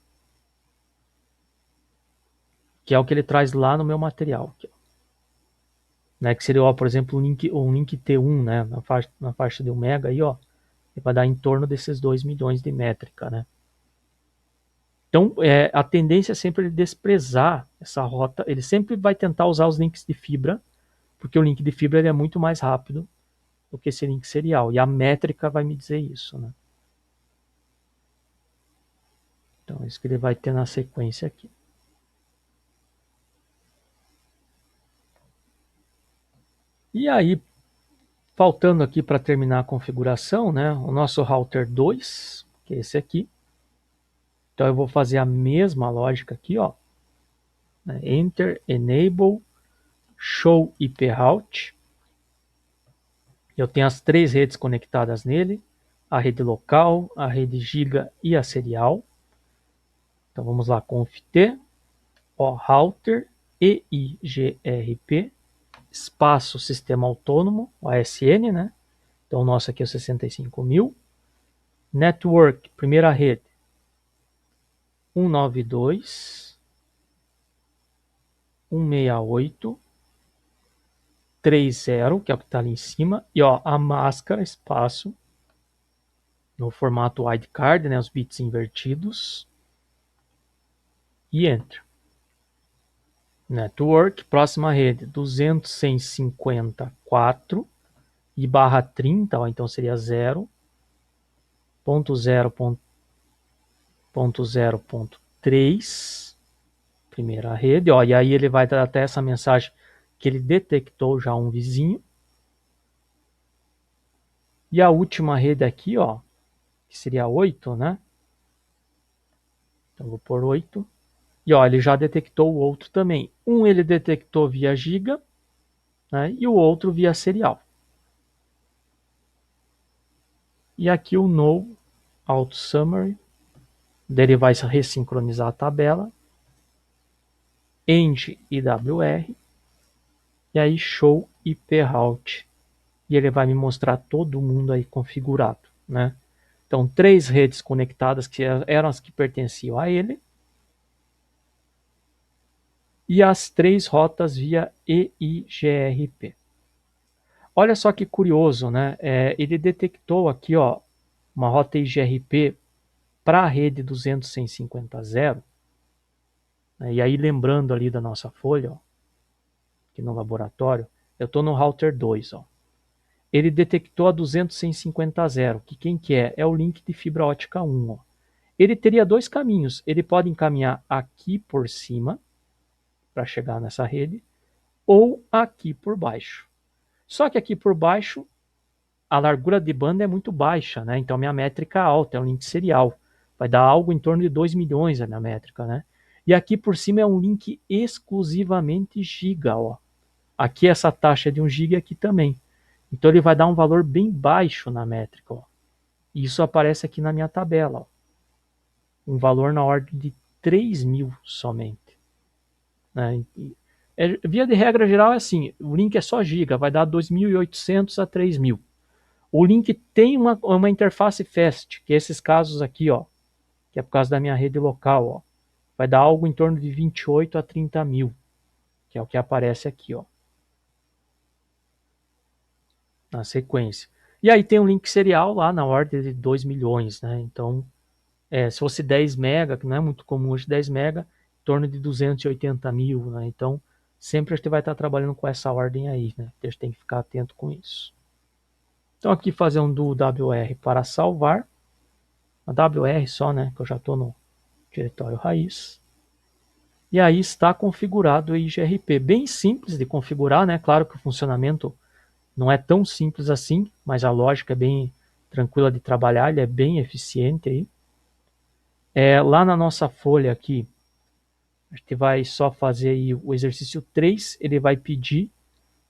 que é o que ele traz lá no meu material. Aqui, ó. Né? Que seria, ó, por exemplo, um link T1, né? na faixa de 1 mega, aí, ó, ele vai dar em torno desses 2 milhões de métrica. Né? Então, a tendência é sempre ele desprezar essa rota. Ele sempre vai tentar usar os links de fibra, porque o link de fibra ele é muito mais rápido do que esse link serial. E a métrica vai me dizer isso. Né? Então, é isso que ele vai ter na sequência aqui. E aí, Faltando aqui para terminar a configuração, né, o nosso router 2, que é esse aqui. Então eu vou fazer a mesma lógica aqui, ó, né, Enter, Enable, Show IP Route. Eu tenho as 3 redes conectadas nele, a rede local, a rede giga e a serial. Então vamos lá, conft, ó, router EIGRP, espaço sistema autônomo, OSN, né? Então o nosso aqui é o 65.000. Network, primeira rede, 192.168.30, que é o que está ali em cima. E ó, a máscara, espaço, no formato wildcard, né? Os bits invertidos. E Enter. Network, próxima rede, 200.154 e barra 30, ó, então seria 0.0.0.3, primeira rede, ó, e aí ele vai dar até essa mensagem que ele detectou já um vizinho. E a última rede aqui, ó, que seria 8, né? Então vou por 8. E ó, ele já detectou o outro também. Um ele detectou via giga, né? E o outro via serial. E aqui o no auto summary, ele vai ressincronizar a tabela, end IWR, e aí show IP route, e ele vai me mostrar todo mundo aí configurado, né? Então 3 redes conectadas que eram as que pertenciam a ele, e as 3 rotas via EIGRP. Olha só que curioso, né? Ele detectou aqui, ó, uma rota IGRP para a rede 200.150.0, né? E aí lembrando ali da nossa folha, ó, aqui no laboratório, eu estou no router 2, ó. Ele detectou a 200.150.0, que quem que é? É o link de fibra ótica 1, ó. Ele teria 2 caminhos. Ele pode encaminhar aqui por cima, para chegar nessa rede, ou aqui por baixo. Só que aqui por baixo, a largura de banda é muito baixa, né? Então minha métrica é alta, é um link serial. Vai dar algo em torno de 2 milhões a minha métrica, né? E aqui por cima é um link exclusivamente giga, ó. Aqui essa taxa é de 1 GB, aqui também. Então ele vai dar um valor bem baixo na métrica, ó. Isso aparece aqui na minha tabela, ó. Um valor na ordem de 3.000 somente, né? Via de regra geral é assim, o link é só giga, vai dar 2.800 a 3.000. O link tem uma interface fast, que é esses casos aqui, ó, que é por causa da minha rede local, ó. Vai dar algo em torno de 28 a 30.000, que é o que aparece aqui, ó, na sequência. E aí tem um link serial lá na ordem de 2 milhões, né? Então, se fosse 10 mega, que não é muito comum hoje 10 mega, em torno de 280.000, né? Então, sempre a gente vai estar trabalhando com essa ordem aí, né? A gente tem que ficar atento com isso. Então, aqui fazer um do WR para salvar. A WR só, né? Que eu já estou no diretório raiz. E aí está configurado o IGRP. Bem simples de configurar, né? Claro que o funcionamento não é tão simples assim, mas a lógica é bem tranquila de trabalhar, ele é bem eficiente aí. Lá na nossa folha aqui, a gente vai só fazer aí o exercício 3, ele vai pedir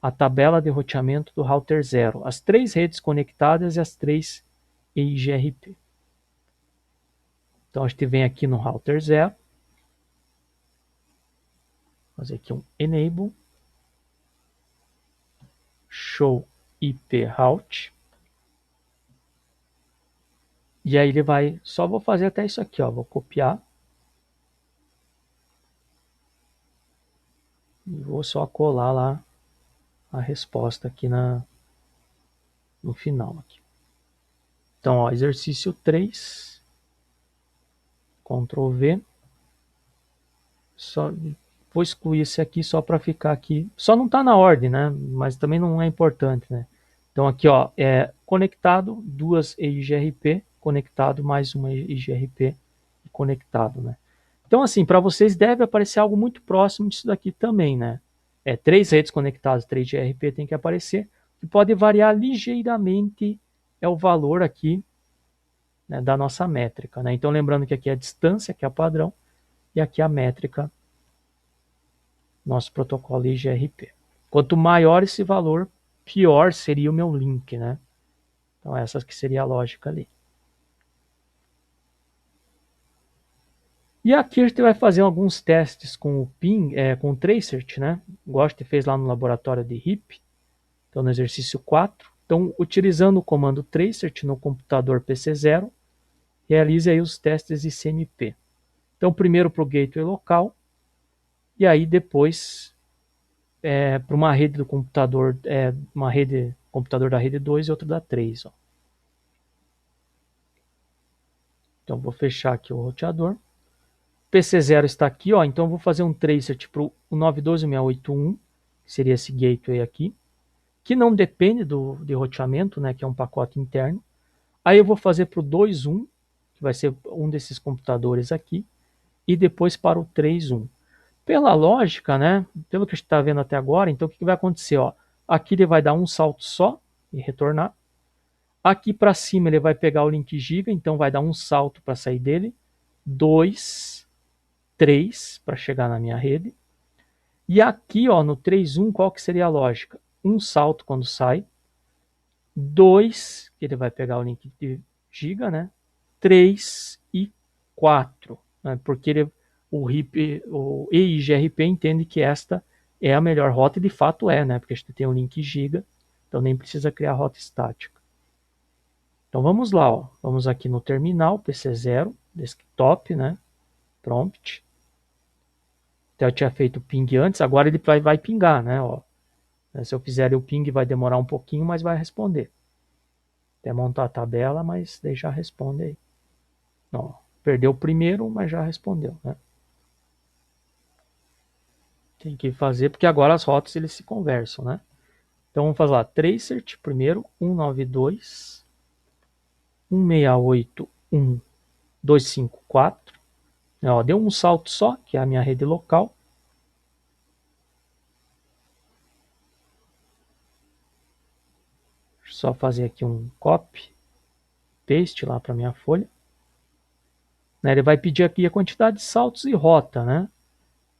a tabela de roteamento do router 0, as 3 redes conectadas e as 3 EIGRP. Então a gente vem aqui no router 0, fazer aqui um enable, show IP route, e aí ele vai, só vou fazer até isso aqui, ó, vou copiar e vou só colar lá a resposta aqui no final aqui. Então, ó, exercício 3, Ctrl V, só vou excluir esse aqui só para ficar aqui, só não está na ordem, né, mas também não é importante, né. Então aqui, ó, conectado, 2 EIGRP, conectado, mais uma EIGRP conectado, né. Então assim, para vocês deve aparecer algo muito próximo disso daqui também, né. 3 redes conectadas, 3 GRP tem que aparecer. que pode variar ligeiramente é o valor aqui, né, da nossa métrica, né? Então lembrando que aqui é a distância, que é o padrão, e aqui a métrica, nosso protocolo IGRP. Quanto maior esse valor, pior seria o meu link, né? Então essa que seria a lógica ali. E aqui a gente vai fazer alguns testes com o PIN, com o Tracert, né? Igual a gente fez lá no laboratório de RIP. Então no exercício 4. Então utilizando o comando Tracert no computador PC0, realize aí os testes de CMP. Então primeiro para o gateway local, e aí depois para uma rede do computador, uma rede computador da rede 2 e outra da 3. Ó. Então vou fechar aqui o roteador. PC0 está aqui, ó, então eu vou fazer um tracert para o 912.168.1, que seria esse gateway aqui, que não depende de roteamento, né, que é um pacote interno. Aí eu vou fazer para o 2.1, que vai ser um desses computadores aqui, e depois para o 3.1. Pela lógica, né, pelo que a gente está vendo até agora, então o que vai acontecer? Ó? Aqui ele vai dar um salto só e retornar. Aqui para cima ele vai pegar o link giga, então vai dar um salto para sair dele. 2, 3 para chegar na minha rede. E aqui ó, no 3.1, qual que seria a lógica? Um salto quando sai. 2, que ele vai pegar o link de giga, né? 3 e 4, né? Porque o RIP, o EIGRP entende que esta é a melhor rota, e de fato é, né? Porque a gente tem um link giga, então nem precisa criar rota estática. Então vamos lá, ó. Vamos aqui no terminal, PC0, desktop, né? Prompt. Então eu tinha feito o ping antes, agora ele vai pingar, né? Ó. Se eu fizer o ping vai demorar um pouquinho, mas vai responder. Até montar a tabela, mas daí já responde aí. Ó, perdeu o primeiro, mas já respondeu, né? Tem que fazer, porque agora as rotas eles se conversam, né? Então vamos fazer lá, tracert primeiro, 192.168.1.254. Ó, deu um salto só, que é a minha rede local. Só fazer aqui um copy, paste lá para minha folha. Ele vai pedir aqui a quantidade de saltos e rota, né?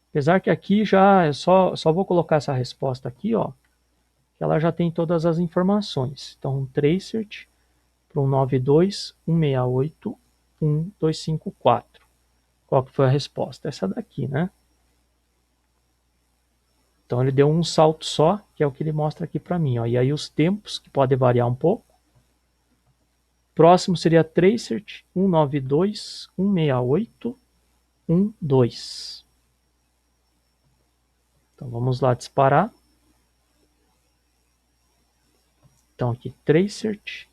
Apesar que aqui já só vou colocar essa resposta aqui, ó, que ela já tem todas as informações. Então, um tracert para um 92.168.1.254. Qual que foi a resposta? Essa daqui, né? Então ele deu um salto só, que é o que ele mostra aqui para mim, ó. E aí os tempos, que podem variar um pouco. Próximo seria tracert 192.168.1.2. Então vamos lá disparar. Então aqui tracert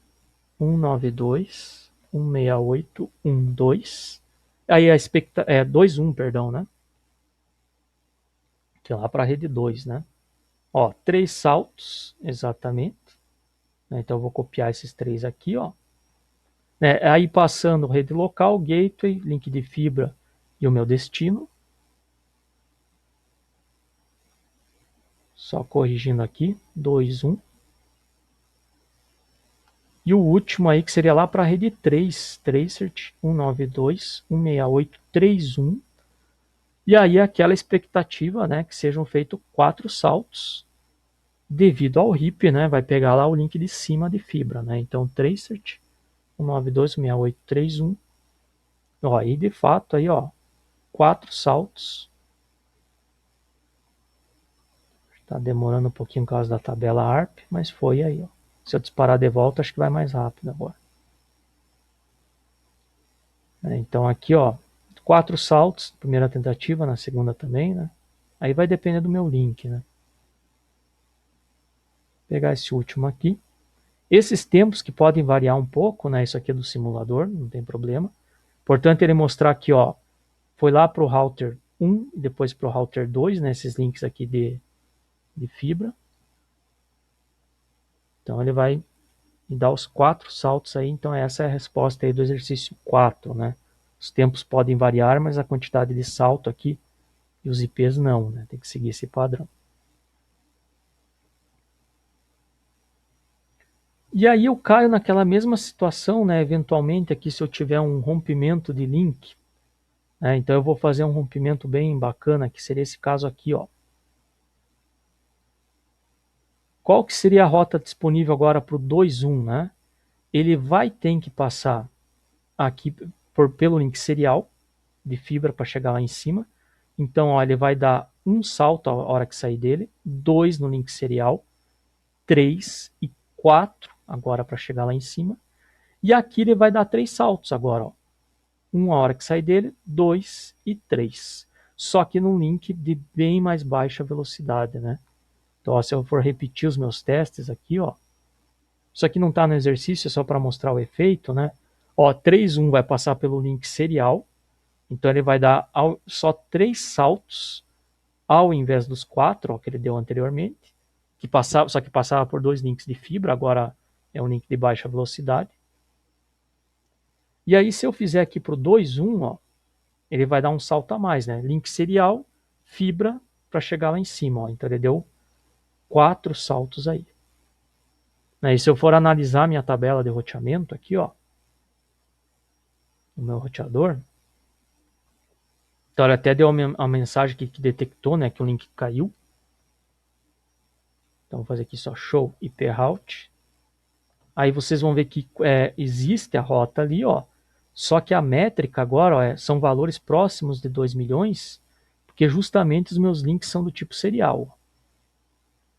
192.168.1.2. Aí a 2.1, perdão, né? Que é lá para a rede 2, né? Ó, 3 saltos, exatamente. Então eu vou copiar esses 3 aqui, ó. Aí passando rede local, gateway, link de fibra e o meu destino. Só corrigindo aqui, 2.1. E o último aí que seria lá para a rede 3, tracert 192.168.3.1. E aí aquela expectativa, né, que sejam feitos 4 saltos devido ao RIP, né, vai pegar lá o link de cima de fibra, né? Então tracert 192.168.3.1. Ó, aí de fato aí, ó, 4 saltos. Está demorando um pouquinho por causa da tabela ARP, mas foi aí, ó. Se eu disparar de volta, acho que vai mais rápido agora. Então aqui, ó, 4 saltos, primeira tentativa, na segunda também, né? Aí vai depender do meu link, né? Vou pegar esse último aqui. Esses tempos que podem variar um pouco, né? Isso aqui é do simulador, não tem problema. Importante ele mostrar aqui, ó, foi lá para o router 1 e depois para o router 2, né? Esses links aqui de fibra. Então ele vai me dar os 4 saltos aí. Então essa é a resposta aí do exercício 4, né? Os tempos podem variar, mas a quantidade de salto aqui e os IPs não, né? Tem que seguir esse padrão. E aí eu caio naquela mesma situação, né? Eventualmente aqui se eu tiver um rompimento de link, né? Então eu vou fazer um rompimento bem bacana, que seria esse caso aqui, ó. Qual que seria a rota disponível agora para o 2.1, né? Ele vai ter que passar aqui pelo link serial de fibra para chegar lá em cima. Então, ó, ele vai dar um salto a hora que sair dele, 2 no link serial, 3 e 4 agora para chegar lá em cima. E aqui ele vai dar 3 saltos agora, ó. 1 a hora que sair dele, 2 e 3. Só que num link de bem mais baixa velocidade, né? Então, ó, se eu for repetir os meus testes aqui, ó, isso aqui não está no exercício, é só para mostrar o efeito, né? Ó, 3.1 vai passar pelo link serial, então ele vai dar só 3 saltos ao invés dos 4 ó, que ele deu anteriormente, só que passava por 2 links de fibra, agora é um link de baixa velocidade. E aí se eu fizer aqui para o 2.1, ó, ele vai dar um salto a mais, né? Link serial, fibra, para chegar lá em cima, ó. Então ele deu 4 saltos aí. E se eu for analisar minha tabela de roteamento aqui, ó, o meu roteador, então ele até deu uma mensagem que detectou, né, que o link caiu. Então vou fazer aqui só show IP route. Aí vocês vão ver que existe a rota ali, ó. Só que a métrica agora ó, são valores próximos de 2 milhões, porque justamente os meus links são do tipo serial.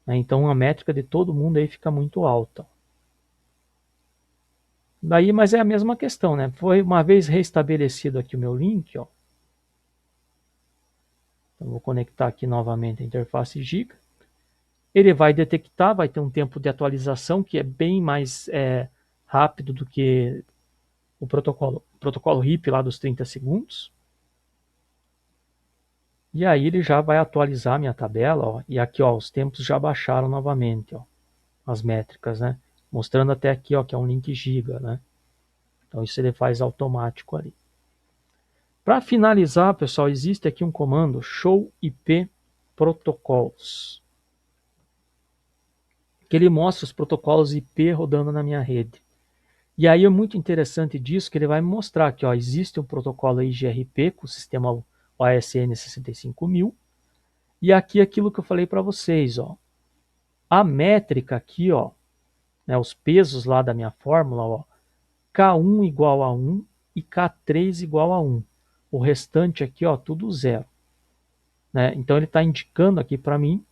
Então a métrica de todo mundo aí fica muito alta. Daí, mas é a mesma questão, né? Foi uma vez restabelecido aqui o meu link, ó. Então vou conectar aqui novamente a interface Giga. Ele vai detectar, vai ter um tempo de atualização que é bem mais rápido do que o protocolo RIP lá dos 30 segundos. E aí ele já vai atualizar minha tabela, ó, e aqui ó, os tempos já baixaram novamente, ó, as métricas, né? Mostrando até aqui ó, que é um link giga, né? Então isso ele faz automático ali. Para finalizar, pessoal, existe aqui um comando show IP protocols, que ele mostra os protocolos IP rodando na minha rede. E aí é muito interessante disso que ele vai me mostrar que ó, existe um protocolo IGRP com o sistema OSN 65000 e aqui aquilo que eu falei para vocês, ó, a métrica aqui, ó, né, os pesos lá da minha fórmula, ó, K1 igual a 1 e K3 igual a 1. O restante aqui, ó, tudo zero. Né? Então ele está indicando aqui para mim,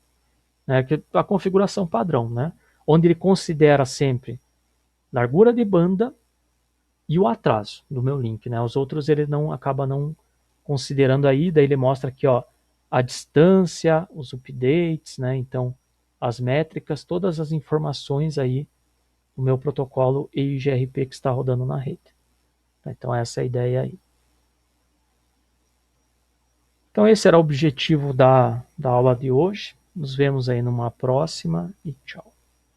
né, que a configuração padrão, né, onde ele considera sempre largura de banda e o atraso do meu link, né? Os outros ele não acaba não considerando aí, daí ele mostra aqui, ó, a distância, os updates, né? Então, as métricas, todas as informações aí do meu protocolo EIGRP que está rodando na rede. Então, essa é a ideia aí. Então, esse era o objetivo da aula de hoje. Nos vemos aí numa próxima e tchau.